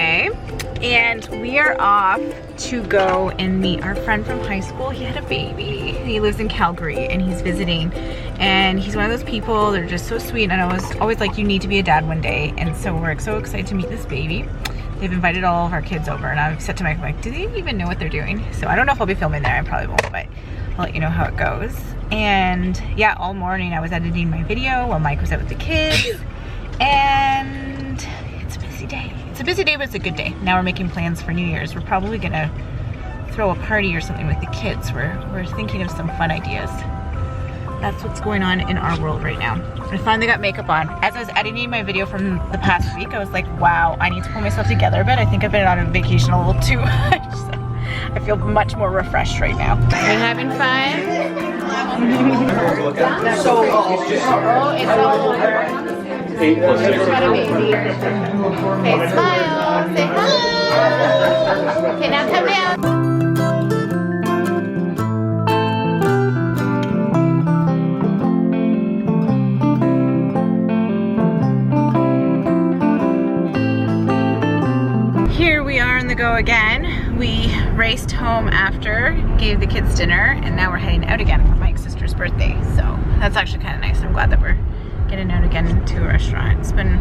Saturday, and we are off to go and meet our friend from high school. He had a baby. He lives in Calgary and he's visiting, and he's one of those people, they're just so sweet, and I was always like, you need to be a dad one day. And so we're so excited to meet this baby. They've invited all of our kids over, and I've said to Mike, I'm like, do they even know what they're doing? So I don't know if I'll be filming there, I probably won't, but I'll let you know how it goes. And yeah, all morning I was editing my video while Mike was out with the kids, and it's a busy day. It's a busy day, but it's a good day. Now we're making plans for New Year's. We're probably gonna throw a party or something with the kids. We're thinking of some fun ideas. That's what's going on in our world right now. I finally got makeup on. As I was editing my video from the past week, I was like, wow, I need to pull myself together, but I think I've been on a vacation a little too much. So I feel much more refreshed right now. Are you having fun? So, it's all over. 8 plus 6. Got a baby. Okay, smile, say hi. Okay, now come down. Here we are on the go again. We raced home after, gave the kids dinner, and now we're heading out again for Mike's sister's birthday. So that's actually kind of nice. I'm glad that we're getting out again to a restaurant. It's been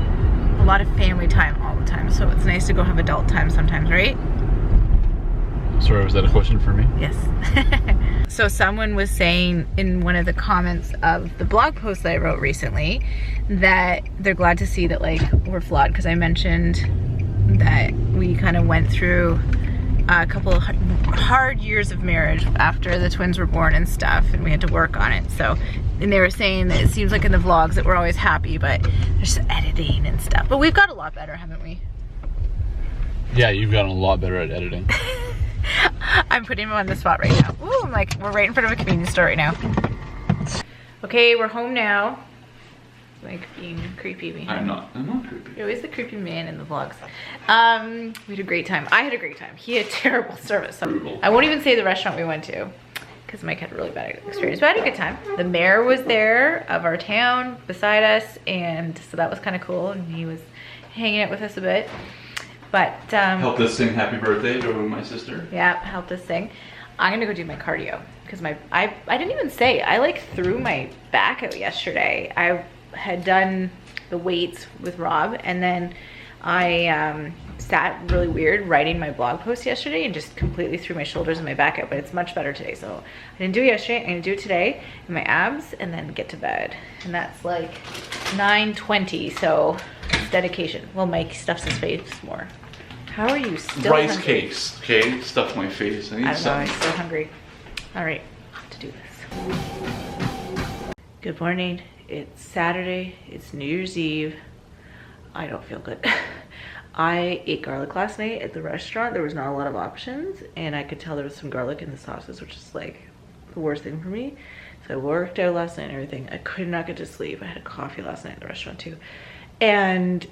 a lot of family time all the time, so it's nice to go have adult time sometimes, right? Sorry, was that a question for me? Yes. So someone was saying in one of the comments of the blog post that I wrote recently that they're glad to see that like we're flawed, because I mentioned that we kind of went through a couple of hard years of marriage after the twins were born and stuff, and we had to work on it. So, and they were saying that it seems like in the vlogs that we're always happy, but there's just editing and stuff. But we've got a lot better, haven't we? Yeah, you've gotten a lot better at editing. I'm putting him on the spot right now. Ooh, I'm like, we're right in front of a convenience store right now. Okay, we're home now. Like being creepy behind. I'm not creepy. You're always the creepy man in the vlogs. We had a great time. I had a great time. He had terrible service. So I won't even say the restaurant we went to, because Mike had a really bad experience, but I had a good time. The mayor was there of our town beside us, and so that was kind of cool, and he was hanging out with us a bit. But Helped us sing happy birthday to my sister. yeah, helped us sing. I'm gonna go do my cardio, because I didn't even say, I like threw my back out yesterday. I had done the weights with Rob, and then I sat really weird writing my blog post yesterday and just completely threw my shoulders and my back out, but it's much better today. So I didn't do it yesterday, I'm gonna do it today in my abs and then get to bed. And that's like 9:20, so it's dedication. Well, Mike stuffs his face more. How are you still Rice hungry? cakes, okay? Stuff my face. I need I don't know, I'm something. so hungry. All right, to do this. Good morning. It's Saturday, it's New Year's Eve. I don't feel good. I ate garlic last night at the restaurant. There was not a lot of options, and I could tell there was some garlic in the sauces, which is like the worst thing for me. So I worked out last night and everything. I could not get to sleep. I had coffee last night at the restaurant too. And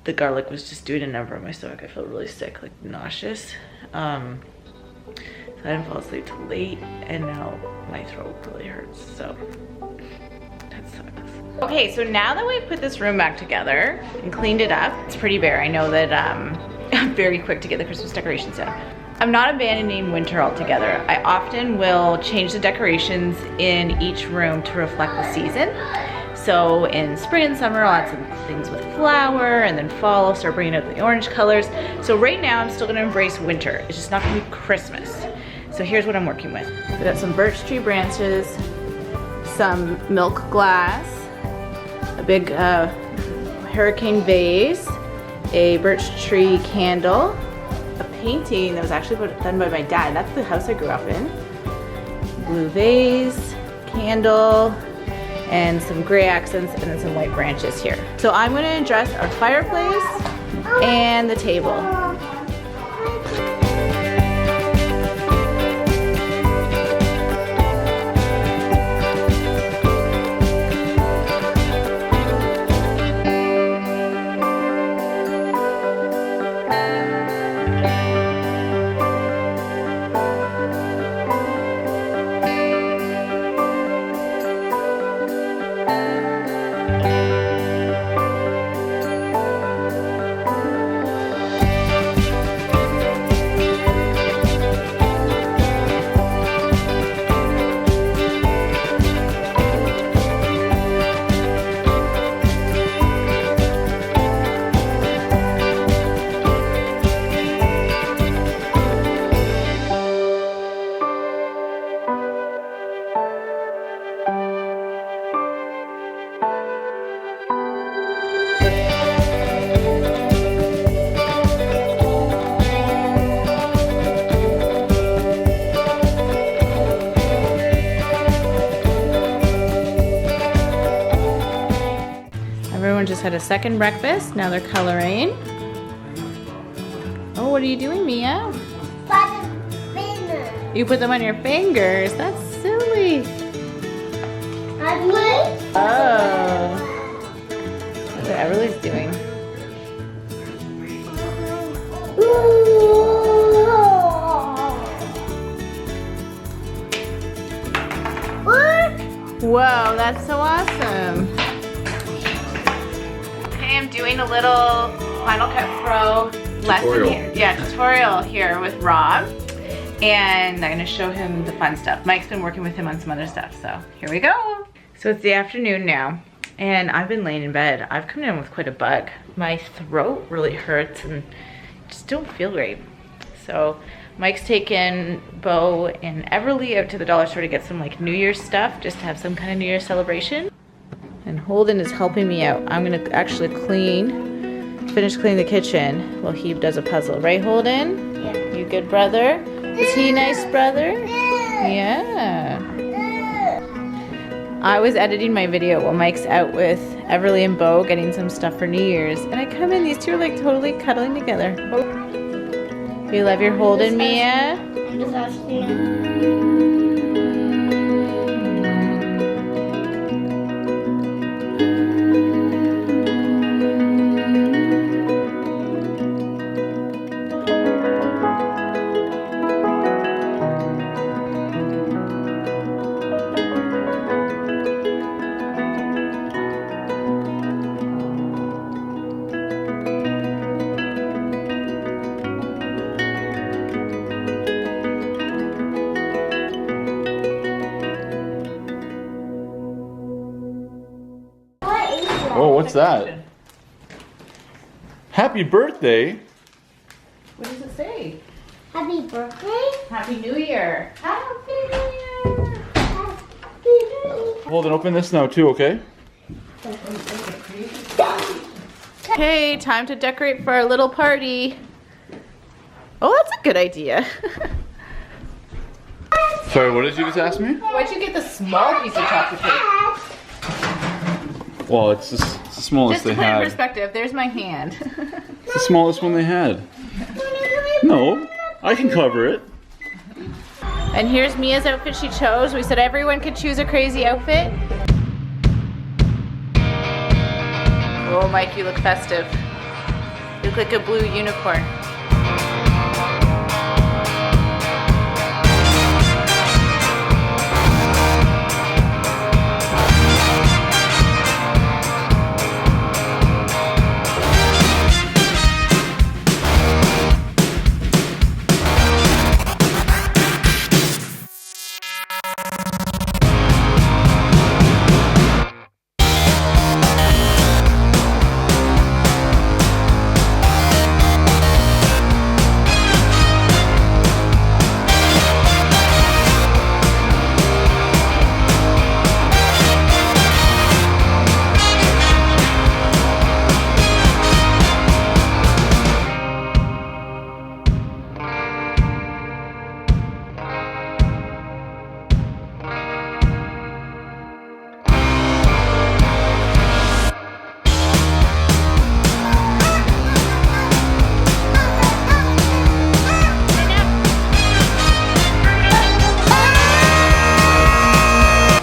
the garlic was just doing a number on my stomach. I felt really sick, like nauseous. So I didn't fall asleep till late, and now my throat really hurts, so that sucks. Okay, so now that we've put this room back together and cleaned it up, it's pretty bare. I know that I'm very quick to get the Christmas decorations down. I'm not abandoning winter altogether. I often will change the decorations in each room to reflect the season. So in spring and summer, I'll add some things with flower, and then fall, I'll start bringing out the orange colors. So right now, I'm still gonna embrace winter. It's just not gonna be Christmas. So here's what I'm working with. We got some birch tree branches, some milk glass, a big hurricane vase, a birch tree candle, a painting that was actually done by my dad. That's the house I grew up in. Blue vase, candle, and some gray accents, and then some white branches here. So I'm gonna address our fireplace and the table. just had a second breakfast. Now they're coloring. Oh, what are you doing, Mia? You put them on your fingers. That's silly. Oh. That's what Everly's doing. Whoa, that's so awesome. Okay, I'm doing a little Final Cut Pro lesson here. Yeah, tutorial here with Rob. And I'm gonna show him the fun stuff. Mike's been working with him on some other stuff, so here we go. So it's the afternoon now, and I've been laying in bed. I've come in with quite a bug. My throat really hurts and just don't feel great. So Mike's taken Bo and Everly out to the dollar store to get some like New Year's stuff, just to have some kind of New Year's celebration. And Holden is helping me out. I'm gonna actually finish cleaning the kitchen while he does a puzzle. Right, Holden? Yeah. You good brother? Is he a nice brother? Yeah. I was editing my video while Mike's out with Everly and Bo getting some stuff for New Year's. And I come in, these two are like totally cuddling together. You love your Holden, Mia? I'm just asking. Oh, what's that? Happy birthday. What does it say? Happy birthday. Happy New Year. Happy New Year. Happy New Hold and open this now too, okay? Okay, time to decorate for our little party. Oh, that's a good idea. Sorry, what did you just ask me? Why'd you get the small piece of chocolate cake? Well, it's the smallest Just to they put it in had. perspective, there's my hand. It's the smallest one they had. No, I can cover it. And here's Mia's outfit she chose. We said everyone could choose a crazy outfit. Oh, Mike, you look festive. You look like a blue unicorn.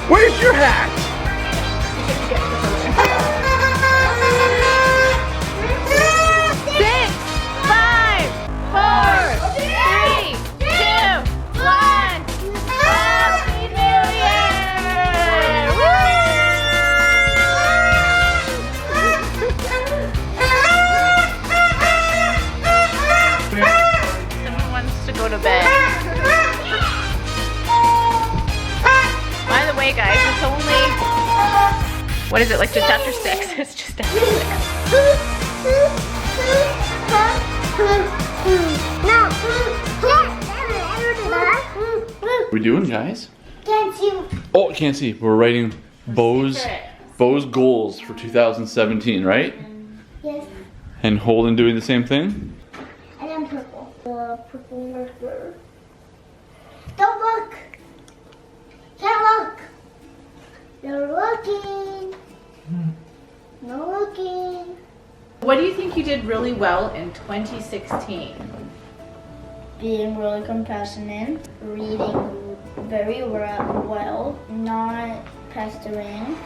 Where's your hat? 6, 5, 4, 3, 2, 1. Happy New Year! Someone wants to go to bed. By the way, guys, it's only, what is it, like just after 6? It's just after 6. What are we doing, guys? Can't you? Oh, can't see. We're writing Bo's goals for 2017, right? Yes. And Holden doing the same thing? And I'm purple. Purple marker. Don't look. Can't look. You're looking. No looking. What do you think you did really well in 2016? Being really compassionate, reading very well, not pestering,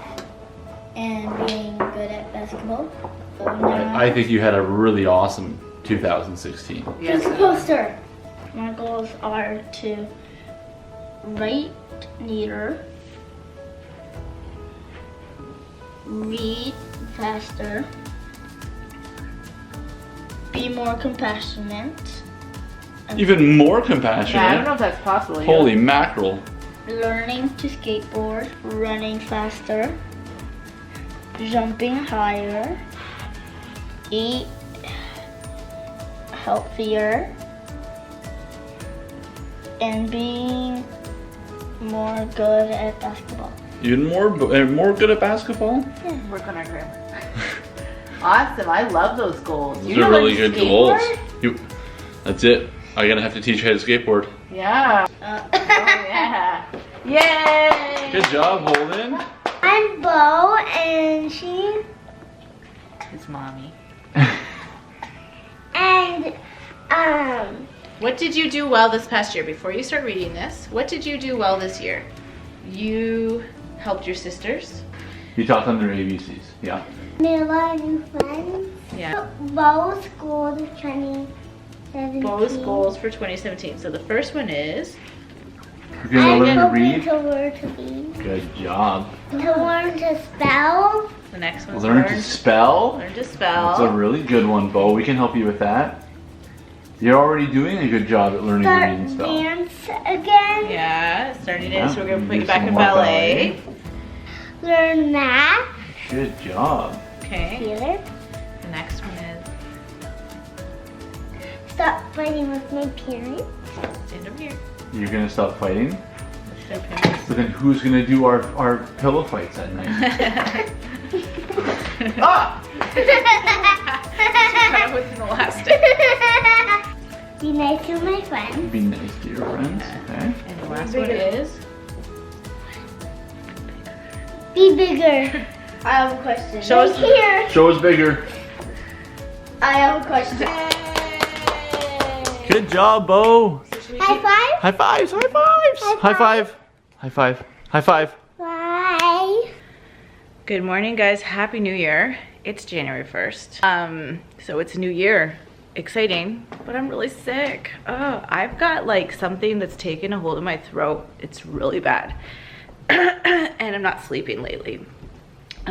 and being good at basketball. I think you had a really awesome 2016. Here's a poster. My goals are to write neater, read faster, be more compassionate, Even more Yeah, I don't compassionate. know if that's possible. Holy mackerel. learning to skateboard, running faster, jumping higher, eat healthier, and being more good at basketball. Even more good at basketball? Work on our grammar. Awesome. I love those goals. Those are really good goals. That's it. I'm gonna have to teach you how to skateboard. Yeah. Oh, yeah. Yay! Good job, Holden. I'm Bo, and she It's mommy. and What did you do well this past year? Before you start reading this, what did you do well this year? You helped your sisters. You taught them their ABCs. Yeah. made a lot of new friends. Yeah. Bo's goals of 2017. Bo's goals for 2017. So the first one is You're gonna learn to hoping read. to learn to read, Good job. to learn to spell, the next one's Learn to spell. Learn to That's a spell. really good one, Bo. We can help you with that. You're already doing a good job at learning to read and start spell. dance again, Yeah, starting Yeah, it. So we're gonna you put do you back some in more ballet. learn math, Good job. Okay. theater, The next one is stop fighting with my parents, stand over here. You're gonna stop fighting. Stand up here. So then who's gonna do our pillow fights at night? Ah! Kind of with an elastic. be nice to my friends, Be nice to your friends. Okay. And the last one is be bigger. I have a question. Show us- here. Show us bigger. I have a question. Good job, Bo. High five. High fives. High fives. High five. High five. High five. Bye. Good morning, guys. Happy New Year. It's January 1st. So it's a new year. Exciting, but I'm really sick. Oh, I've got like something that's taken a hold of my throat. It's really bad. And I'm not sleeping lately.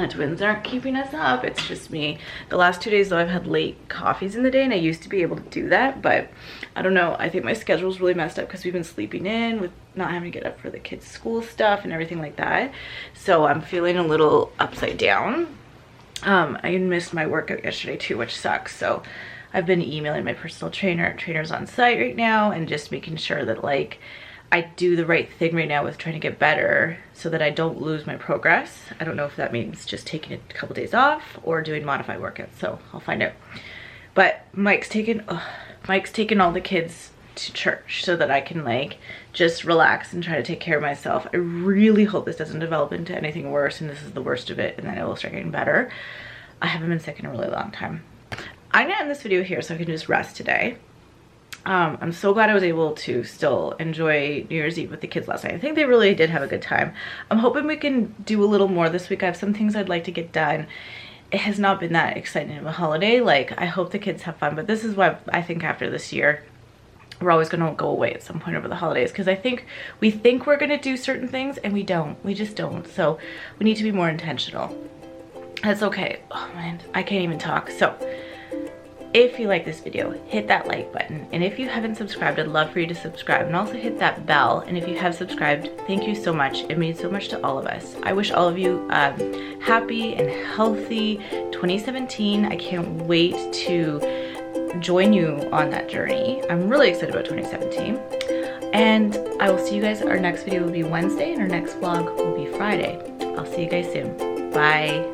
Twins aren't keeping us up. It's just me. The last 2 days though, I've had late coffees in the day, and I used to be able to do that, but I don't know. I think my schedule's really messed up because we've been sleeping in with not having to get up for the kids' school stuff and everything like that. So I'm feeling a little upside down. I missed my workout yesterday too, which sucks. So I've been emailing my personal trainer's on site right now, and just making sure that like I do the right thing right now with trying to get better so that I don't lose my progress. I don't know if that means just taking a couple days off or doing modified workouts, so I'll find out. But Mike's taken all the kids to church so that I can like just relax and try to take care of myself. I really hope this doesn't develop into anything worse and this is the worst of it, and then it will start getting better. I haven't been sick in a really long time. I'm gonna end this video here so I can just rest today. I'm so glad I was able to still enjoy New Year's Eve with the kids last night. I think they really did have a good time. I'm hoping we can do a little more this week. I have some things I'd like to get done. It has not been that exciting of a holiday. Like, I hope the kids have fun, but this is why I think after this year, we're always gonna go away at some point over the holidays, because we think we're gonna do certain things and we don't. We just don't. So we need to be more intentional. That's okay. Oh man, I can't even talk. So if you like this video, hit that like button. And if you haven't subscribed, I'd love for you to subscribe, and also hit that bell. And if you have subscribed, thank you so much. It means so much to all of us. I wish all of you happy and healthy 2017. I can't wait to join you on that journey. I'm really excited about 2017. And I will see you guys. Our next video will be Wednesday and our next vlog will be Friday. I'll see you guys soon. Bye.